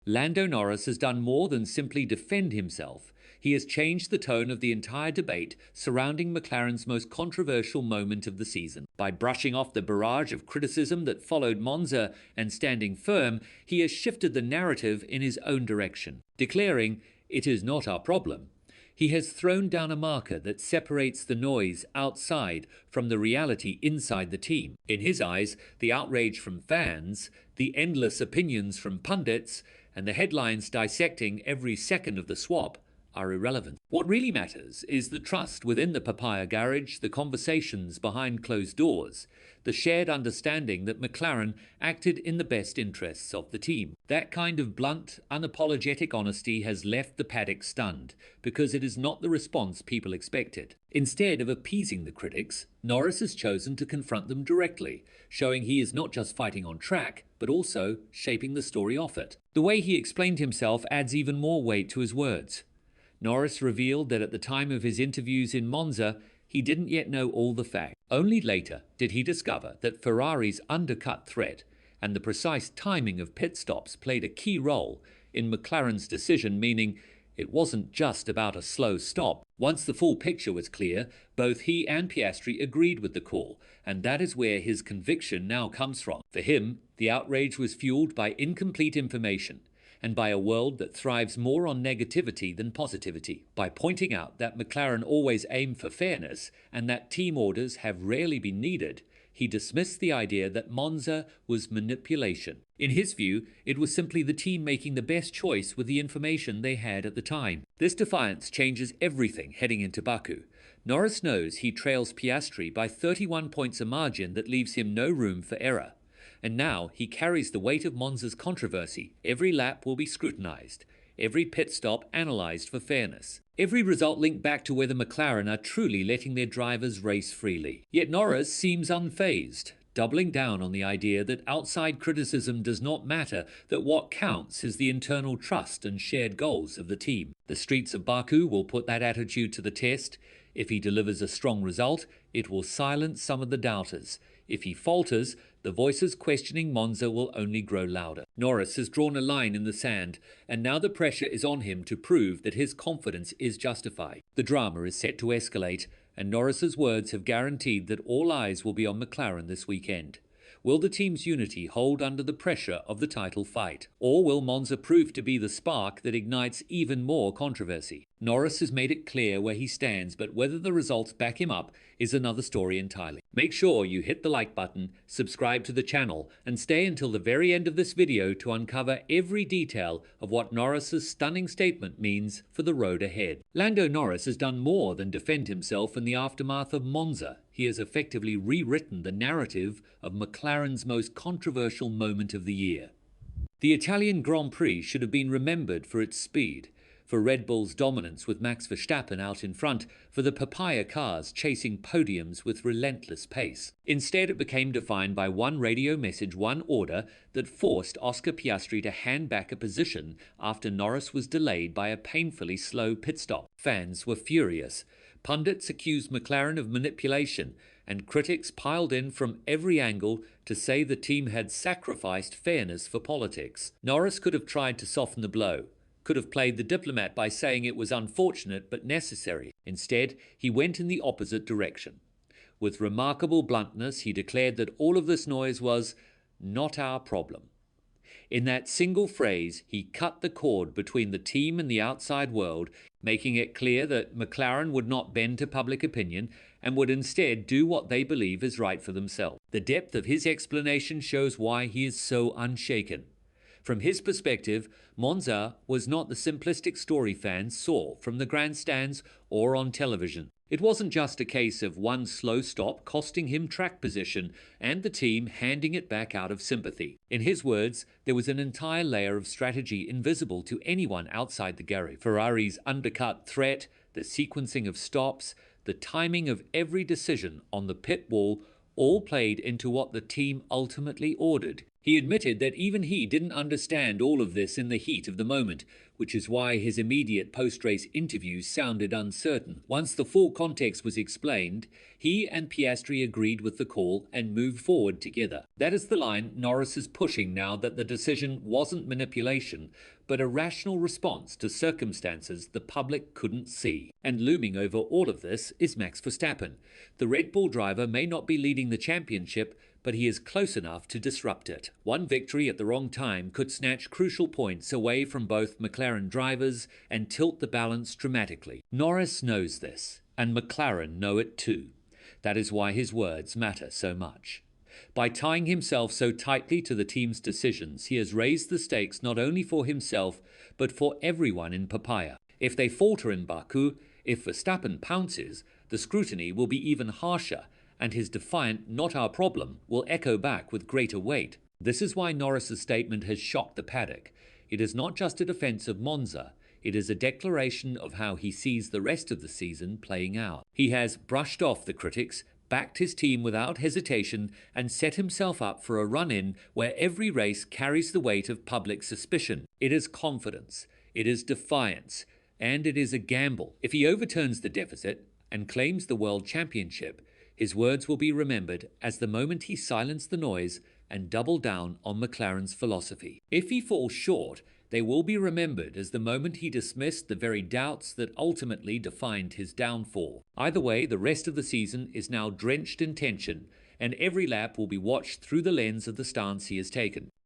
Lando Norris has done more than simply defend himself. He has changed the tone of the entire debate surrounding McLaren's most controversial moment of the season. By brushing off the barrage of criticism that followed Monza and standing firm, he has shifted the narrative in his own direction, declaring, "It is not our problem." He has thrown down a marker that separates the noise outside from the reality inside the team. In his eyes, the outrage from fans, the endless opinions from pundits, and the headlines dissecting every second of the swap are irrelevant. What really matters is the trust within the Papaya garage, the conversations behind closed doors, the shared understanding that McLaren acted in the best interests of the team. That kind of blunt, unapologetic honesty has left the paddock stunned, because it is not the response people expected. Instead of appeasing the critics, Norris has chosen to confront them directly, showing he is not just fighting on track, but also shaping the story off it. The way he explained himself adds even more weight to his words. Norris revealed that at the time of his interviews in Monza, he didn't yet know all the facts. Only later did he discover that Ferrari's undercut threat and the precise timing of pit stops played a key role in McLaren's decision, meaning it wasn't just about a slow stop. Once the full picture was clear, both he and Piastri agreed with the call, and that is where his conviction now comes from. For him, the outrage was fueled by incomplete information, and by a world that thrives more on negativity than positivity. By pointing out that McLaren always aim for fairness and that team orders have rarely been needed, he dismissed the idea that Monza was manipulation. In his view, it was simply the team making the best choice with the information they had at the time. This defiance changes everything heading into Baku. Norris knows he trails Piastri by 31 points a margin that leaves him no room for error. And now he carries the weight of Monza's controversy. Every lap will be scrutinized, every pit stop analyzed for fairness, every result linked back to whether McLaren are truly letting their drivers race freely. Yet Norris seems unfazed, doubling down on the idea that outside criticism does not matter, that what counts is the internal trust and shared goals of the team. The streets of Baku will put that attitude to the test. If he delivers a strong result, it will silence some of the doubters. If he falters, the voices questioning Monza will only grow louder. Norris has drawn a line in the sand, and now the pressure is on him to prove that his confidence is justified. The drama is set to escalate, and Norris's words have guaranteed that all eyes will be on McLaren this weekend. Will the team's unity hold under the pressure of the title fight? Or will Monza prove to be the spark that ignites even more controversy? Norris has made it clear where he stands, but whether the results back him up is another story entirely. Make sure you hit the like button, subscribe to the channel, and stay until the very end of this video to uncover every detail of what Norris's stunning statement means for the road ahead. Lando Norris has done more than defend himself in the aftermath of Monza. He has effectively rewritten the narrative of McLaren's most controversial moment of the year. The Italian Grand Prix should have been remembered for its speed, for Red Bull's dominance with Max Verstappen out in front, for the Papaya cars chasing podiums with relentless pace. Instead, it became defined by one radio message, one order that forced Oscar Piastri to hand back a position after Norris was delayed by a painfully slow pit stop. Fans were furious. Pundits accused McLaren of manipulation, and critics piled in from every angle to say the team had sacrificed fairness for politics. Norris could have tried to soften the blow, could have played the diplomat by saying it was unfortunate but necessary. Instead, he went in the opposite direction. With remarkable bluntness, he declared that all of this noise was not our problem. In that single phrase, he cut the cord between the team and the outside world, making it clear that McLaren would not bend to public opinion and would instead do what they believe is right for themselves. The depth of his explanation shows why he is so unshaken. From his perspective, Monza was not the simplistic story fans saw from the grandstands or on television. It wasn't just a case of one slow stop costing him track position and the team handing it back out of sympathy. In his words, there was an entire layer of strategy invisible to anyone outside the garage. Ferrari's undercut threat, the sequencing of stops, the timing of every decision on the pit wall all played into what the team ultimately ordered. He admitted that even he didn't understand all of this in the heat of the moment, which is why his immediate post-race interviews sounded uncertain. Once the full context was explained, he and Piastri agreed with the call and moved forward together. That is the line Norris is pushing now, that the decision wasn't manipulation, but a rational response to circumstances the public couldn't see. And looming over all of this is Max Verstappen. The Red Bull driver may not be leading the championship, but he is close enough to disrupt it. One victory at the wrong time could snatch crucial points away from both McLaren drivers and tilt the balance dramatically. Norris knows this, and McLaren know it too. That is why his words matter so much. By tying himself so tightly to the team's decisions, he has raised the stakes not only for himself, but for everyone in Papaya. If they falter in Baku, if Verstappen pounces, the scrutiny will be even harsher, and his defiant "not our problem" will echo back with greater weight. This is why Norris's statement has shocked the paddock. It is not just a defense of Monza, it is a declaration of how he sees the rest of the season playing out. He has brushed off the critics, backed his team without hesitation, and set himself up for a run-in where every race carries the weight of public suspicion. It is confidence, it is defiance, and it is a gamble. If he overturns the deficit and claims the World Championship, his words will be remembered as the moment he silenced the noise and doubled down on McLaren's philosophy. If he falls short, they will be remembered as the moment he dismissed the very doubts that ultimately defined his downfall. Either way, the rest of the season is now drenched in tension, and every lap will be watched through the lens of the stance he has taken.